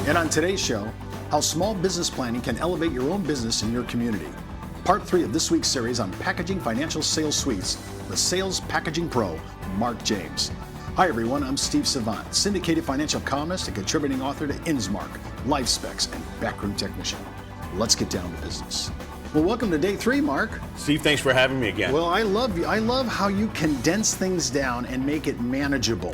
And on today's show, how small business planning can elevate your own business in your community. Part 3 of this week's series on packaging financial sales suites, the Sales Packaging Pro, Mark James. Hi everyone, I'm Steve Savant, syndicated financial columnist and contributing author to InsMark, Life Specs, and Backroom Technician. Let's get down to business. Well, welcome to day 3, Mark. Steve, thanks for having me again. Well, I love how you condense things down and make it manageable.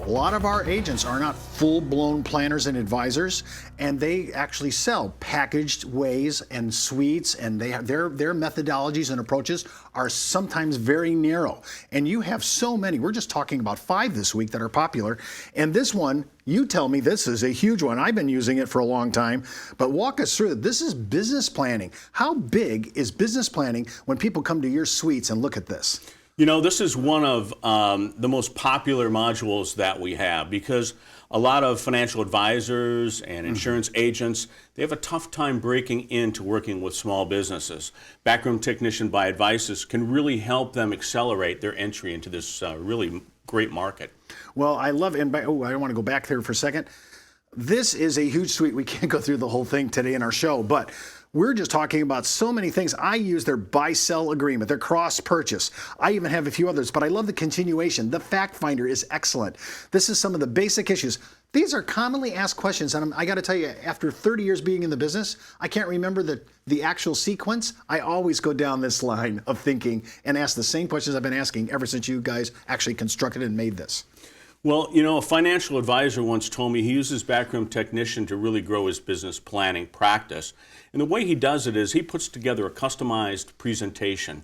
A lot of our agents are not full-blown planners and advisors, and they actually sell packaged ways and suites, and they have their methodologies and approaches are sometimes very narrow. And you have so many. We're just talking about 5 this week that are popular. And this one, you tell me this is a huge one. I've been using it for a long time, but walk us through it. This is business planning. How big is business planning when people come to your suites and look at this? You know, this is one of the most popular modules that we have because a lot of financial advisors and insurance agents, they have a tough time breaking into working with small businesses. Backroom Technician by Advices can really help them accelerate their entry into this really great market. Well, I love, and I want to go back there for a second. This is a huge suite. We can't go through the whole thing today in our show, but we're just talking about so many things. I use their buy-sell agreement, their cross-purchase. I even have a few others, but I love the continuation. The fact finder is excellent. This is some of the basic issues. These are commonly asked questions, and I got to tell you, after 30 years being in the business, I can't remember the actual sequence. I always go down this line of thinking and ask the same questions I've been asking ever since you guys actually constructed and made this. Well, you know, a financial advisor once told me he uses Backroom Technician to really grow his business planning practice. And the way he does it is he puts together a customized presentation.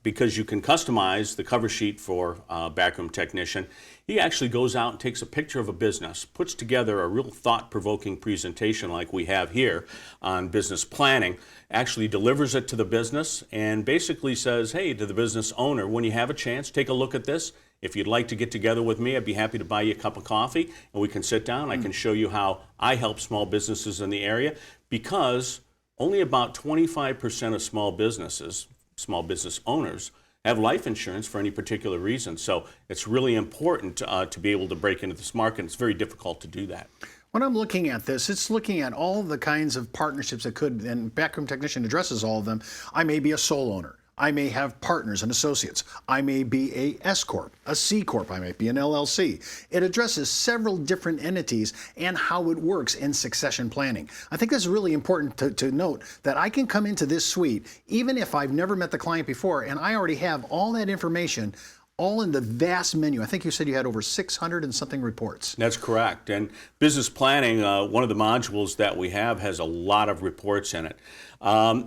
Because you can customize the cover sheet for Backroom Technician, he actually goes out and takes a picture of a business, puts together a real thought-provoking presentation like we have here on business planning, actually delivers it to the business, and basically says, hey, to the business owner, when you have a chance, take a look at this. If you'd like to get together with me, I'd be happy to buy you a cup of coffee, and we can sit down. I can show you how I help small businesses in the area, because only about 25% of small business owners, have life insurance for any particular reason. So it's really important to be able to break into this market. It's very difficult to do that. When I'm looking at this, it's looking at all the kinds of partnerships that could, and Backroom Technician addresses all of them. I may be a sole owner. I may have partners and associates. I may be a S Corp, a C Corp. I might be an LLC. It addresses several different entities and how it works in succession planning. I think this is really important to note that I can come into this suite even if I've never met the client before, and I already have all that information all in the vast menu. I think you said you had over 600 and something reports. That's correct. And business planning, one of the modules that we have, has a lot of reports in it.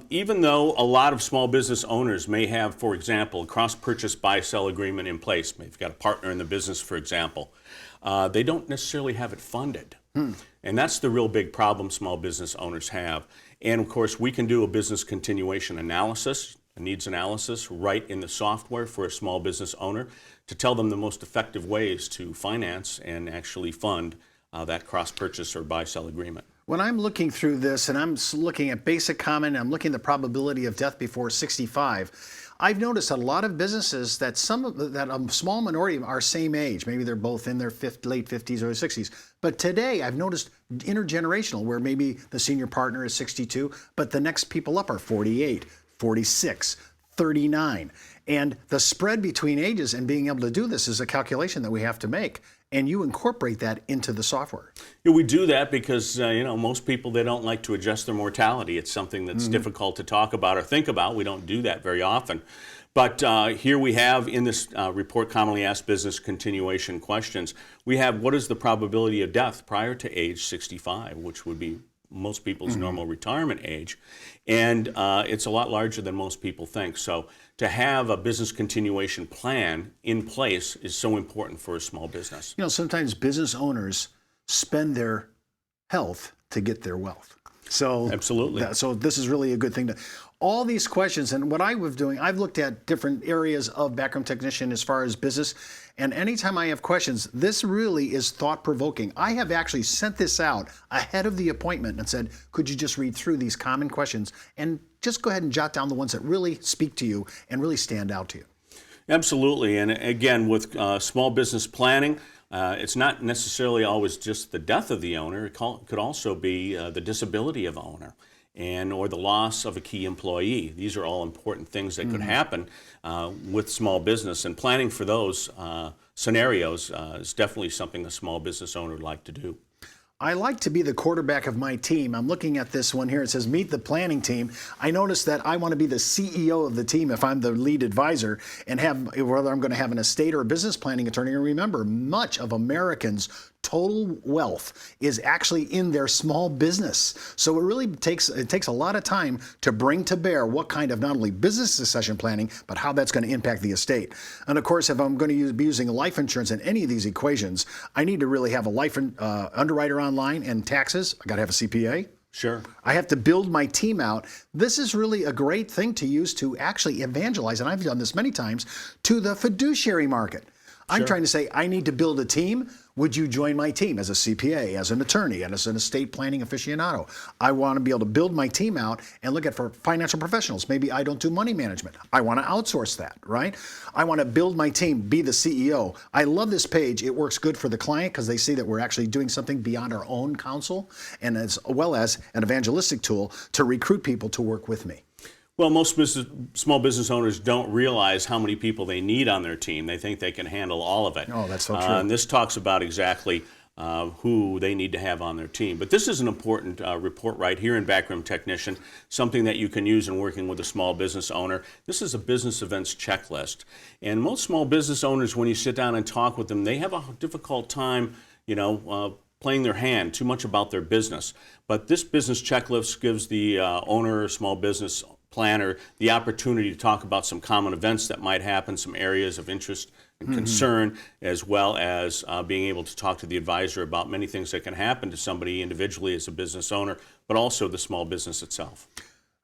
Even though a lot of small business owners may have, for example, a cross-purchase buy-sell agreement in place, maybe you've got a partner in the business, for example, they don't necessarily have it funded. And that's the real big problem small business owners have. And of course, we can do a business continuation analysis, a needs analysis right in the software for a small business owner to tell them the most effective ways to finance and actually fund that cross-purchase or buy-sell agreement. When I'm looking through this and I'm looking at basic comment, I'm looking at the probability of death before 65, I've noticed that a lot of businesses that a small minority are same age. Maybe they're both in their late 50s or 60s. But today I've noticed intergenerational, where maybe the senior partner is 62, but the next people up are 48. 46, 39. And the spread between ages and being able to do this is a calculation that we have to make. And you incorporate that into the software. Yeah, we do that because, you know, most people, they don't like to adjust their mortality. It's something that's difficult to talk about or think about. We don't do that very often. But here we have in this report, Commonly Asked Business Continuation Questions, we have what is the probability of death prior to age 65, which would be most people's normal retirement age, and it's a lot larger than most people think. So to have a business continuation plan in place is so important for a small business. You know, sometimes business owners spend their health to get their wealth. So absolutely. So this is really a good thing to. All these questions, and what I was doing, I've looked at different areas of Backroom Technician as far as business, and anytime I have questions, this really is thought-provoking. I have actually sent this out ahead of the appointment and said, could you just read through these common questions and just go ahead and jot down the ones that really speak to you and really stand out to you. Absolutely, and again, with small business planning, It's not necessarily always just the death of the owner. It could also be the disability of owner or the loss of a key employee. These are all important things that could happen with small business, and planning for those scenarios is definitely something a small business owner would like to do. I like to be the quarterback of my team. I'm looking at this one here. It says, meet the planning team. I noticed that I want to be the CEO of the team if I'm the lead advisor, and whether I'm going to have an estate or a business planning attorney. And remember, much of Americans' total wealth is actually in their small business. So it really takes a lot of time to bring to bear what kind of not only business succession planning, but how that's going to impact the estate. And of course, if I'm going to be using life insurance in any of these equations, I need to really have a life underwriter online and taxes. I got to have a CPA. Sure. I have to build my team out. This is really a great thing to use to actually evangelize, and I've done this many times, to the fiduciary market. I'm trying to say, I need to build a team. Would you join my team as a CPA, as an attorney, and as an estate planning aficionado? I want to be able to build my team out and look at for financial professionals. Maybe I don't do money management. I want to outsource that, right? I want to build my team, be the CEO. I love this page. It works good for the client because they see that we're actually doing something beyond our own counsel, and as well as an evangelistic tool to recruit people to work with me. Well, most small business owners don't realize how many people they need on their team. They think they can handle all of it. Oh, that's so true. And this talks about exactly who they need to have on their team. But this is an important report right here in Backroom Technician, something that you can use in working with a small business owner. This is a business events checklist. And most small business owners, when you sit down and talk with them, they have a difficult time, playing their hand too much about their business. But this business checklist gives the owner or small business planner the opportunity to talk about some common events that might happen, some areas of interest and concern, as well as being able to talk to the advisor about many things that can happen to somebody individually as a business owner, but also the small business itself.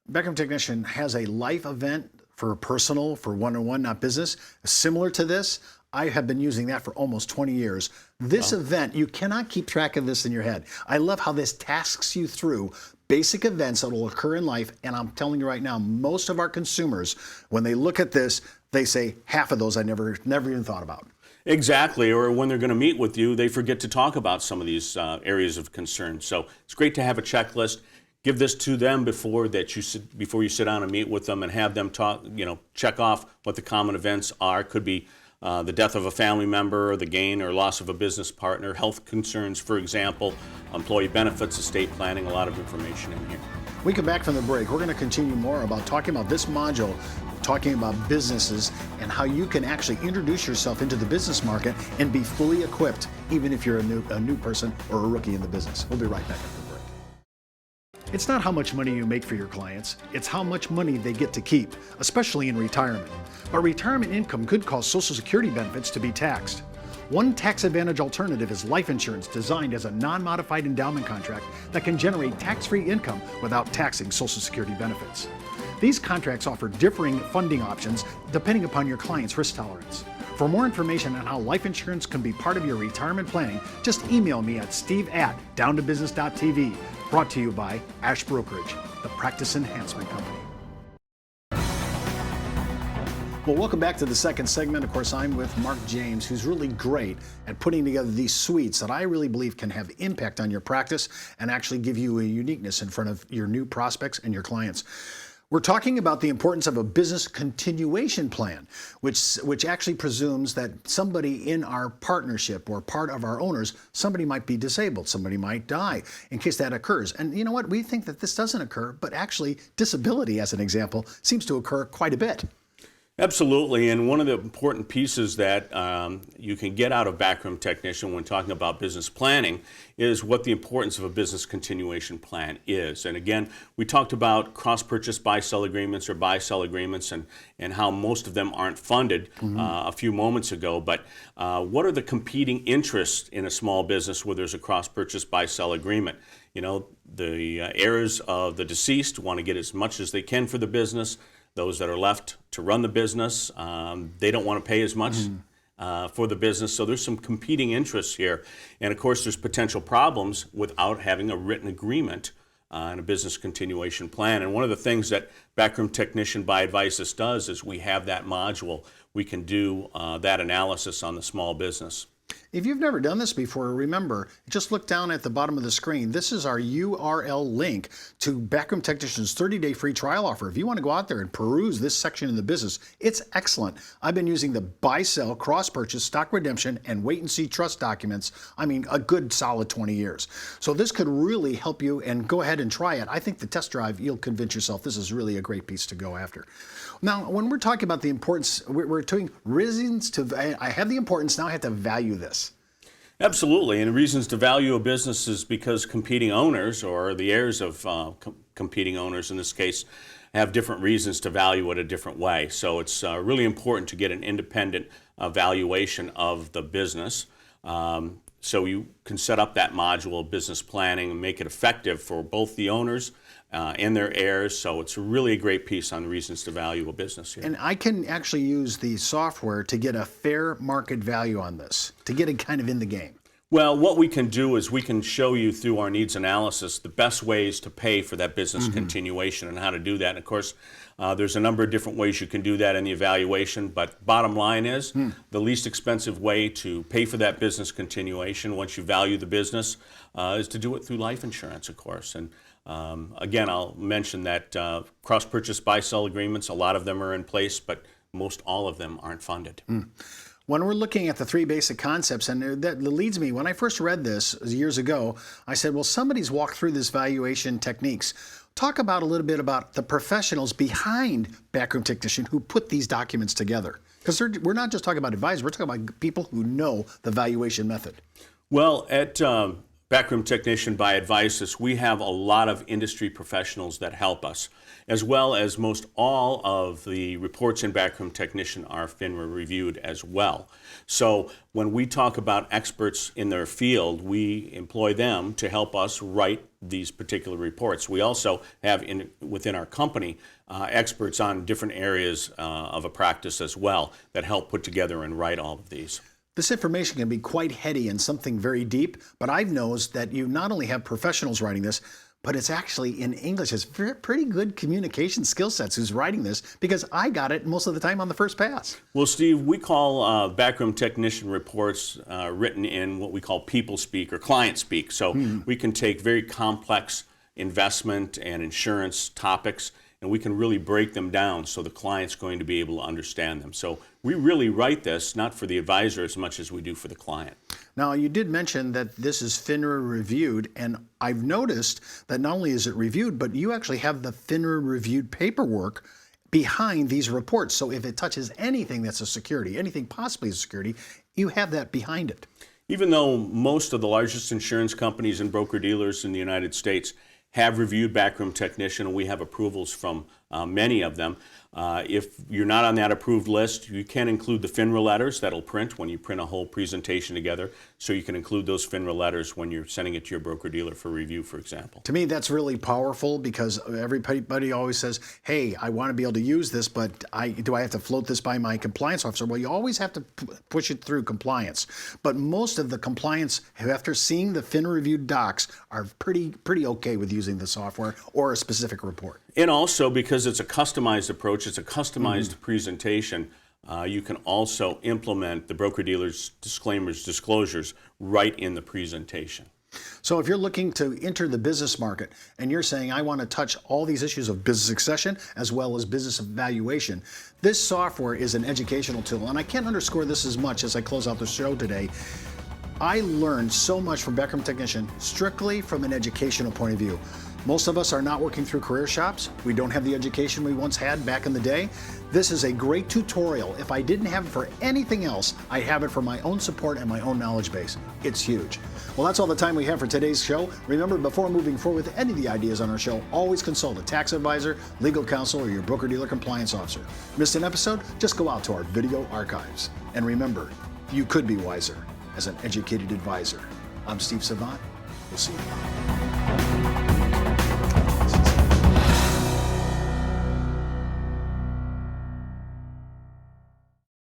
Backroom Technician has a life event for personal, for one-on-one, not business, similar to this. I have been using that for almost 20 years. This event, you cannot keep track of this in your head. I love how this tasks you through basic events that will occur in life, and I'm telling you right now, most of our consumers, when they look at this, they say, half of those I never even thought about. Exactly, or when they're going to meet with you, they forget to talk about some of these areas of concern. So it's great to have a checklist. Give this to them before you sit down and meet with them, and have them check off what the common events are. Could be the death of a family member, or the gain or loss of a business partner, health concerns, for example, employee benefits, estate planning, a lot of information in here. We come back from the break. We're going to continue more about talking about this module, talking about businesses and how you can actually introduce yourself into the business market and be fully equipped, even if you're a new person or a rookie in the business. We'll be right back after the break. It's not how much money you make for your clients, it's how much money they get to keep, especially in retirement. But retirement income could cause Social Security benefits to be taxed. One tax advantage alternative is life insurance, designed as a non-modified endowment contract that can generate tax-free income without taxing Social Security benefits. These contracts offer differing funding options depending upon your client's risk tolerance. For more information on how life insurance can be part of your retirement planning, just email me at steve@downtobusiness.tv. Brought to you by Ash Brokerage, the practice enhancement company. Well, welcome back to the second segment. Of course, I'm with Mark James, who's really great at putting together these suites that I really believe can have impact on your practice and actually give you a uniqueness in front of your new prospects and your clients. We're talking about the importance of a business continuation plan, which actually presumes that somebody in our partnership or part of our owners, somebody might be disabled, somebody might die in case that occurs. And you know what? We think that this doesn't occur, but actually disability, as an example, seems to occur quite a bit. Absolutely, and one of the important pieces that you can get out of Backroom Technician when talking about business planning is what the importance of a business continuation plan is. And again, we talked about cross-purchase buy-sell agreements or buy-sell agreements and how most of them aren't funded a few moments ago. But what are the competing interests in a small business where there's a cross-purchase buy-sell agreement? You know, the heirs of the deceased want to get as much as they can for the business. Those that are left to run the business, they don't want to pay as much for the business. So there's some competing interests here. And of course, there's potential problems without having a written agreement and a business continuation plan. And one of the things that Backroom Technician by Advices does is we have that module. We can do that analysis on the small business. If you've never done this before, remember, just look down at the bottom of the screen. This is our URL link to Backroom Technician's 30-day free trial offer. If you want to go out there and peruse this section in the business, it's excellent. I've been using the buy, sell, cross purchase, stock redemption, and wait and see trust documents, I mean, a good solid 20 years. So this could really help you, and go ahead and try it. I think the test drive, you'll convince yourself this is really a great piece to go after. Now, when we're talking about the importance, we're doing reasons to, I have the importance, now I have to value this. Absolutely, and reasons to value a business is because competing owners, or the heirs of competing owners in this case, have different reasons to value it a different way. So it's really important to get an independent valuation of the business. So you can set up that module of business planning and make it effective for both the owners and their heirs. So it's really a great piece on reasons to value a business here. And I can actually use the software to get a fair market value on this, to get it kind of in the game. Well, what we can do is we can show you through our needs analysis the best ways to pay for that business continuation and how to do that. And of course, there's a number of different ways you can do that in the evaluation, but bottom line is the least expensive way to pay for that business continuation once you value the business is to do it through life insurance, of course. And again, I'll mention that cross-purchase buy-sell agreements, a lot of them are in place, but most all of them aren't funded. When we're looking at the three basic concepts, and that leads me, when I first read this years ago, I said, well, somebody's walked through this valuation techniques. Talk about a little bit about the professionals behind Backroom Technician who put these documents together. Because we're not just talking about advisors, we're talking about people who know the valuation method. Well, at Backroom Technician by Advisus, we have a lot of industry professionals that help us, as well as most all of the reports in Backroom Technician are FINRA reviewed as well. So when we talk about experts in their field, we employ them to help us write these particular reports. We also have within our company experts on different areas of a practice as well that help put together and write all of these. This information can be quite heady and something very deep, but I've noticed that you not only have professionals writing this, but it's actually in English. It's pretty good communication skill sets who's writing this, because I got it most of the time on the first pass. Well, Steve, we call Backroom Technician reports written in what we call people speak or client speak. So we can take very complex investment and insurance topics, and we can really break them down so the client's going to be able to understand them. So we really write this not for the advisor as much as we do for the client. Now, you did mention that this is FINRA reviewed, and I've noticed that not only is it reviewed, but you actually have the FINRA reviewed paperwork behind these reports. So if it touches anything that's a security, anything possibly a security, you have that behind it. Even though most of the largest insurance companies and broker-dealers in the United States have reviewed Backroom Technician, and we have approvals from many of them. If you're not on that approved list, you can include the FINRA letters that'll print when you print a whole presentation together. So you can include those FINRA letters when you're sending it to your broker-dealer for review, for example. To me, that's really powerful, because everybody always says, hey, I want to be able to use this, but do I have to float this by my compliance officer? Well, you always have to push it through compliance. But most of the compliance, after seeing the FINRA reviewed docs, are pretty okay with using the software or a specific report. And also, because it's a customized approach, it's a customized presentation, you can also implement the broker-dealer's disclosures right in the presentation. So if you're looking to enter the business market and you're saying, I want to touch all these issues of business succession as well as business evaluation, this software is an educational tool. And I can't underscore this as much as I close out the show today. I learned so much from Backroom Technician strictly from an educational point of view. Most of us are not working through career shops. We don't have the education we once had back in the day. This is a great tutorial. If I didn't have it for anything else, I have it for my own support and my own knowledge base. It's huge. Well, that's all the time we have for today's show. Remember, before moving forward with any of the ideas on our show, always consult a tax advisor, legal counsel, or your broker-dealer compliance officer. Missed an episode? Just go out to our video archives. And remember, you could be wiser as an educated advisor. I'm Steve Savant. We'll see you tomorrow.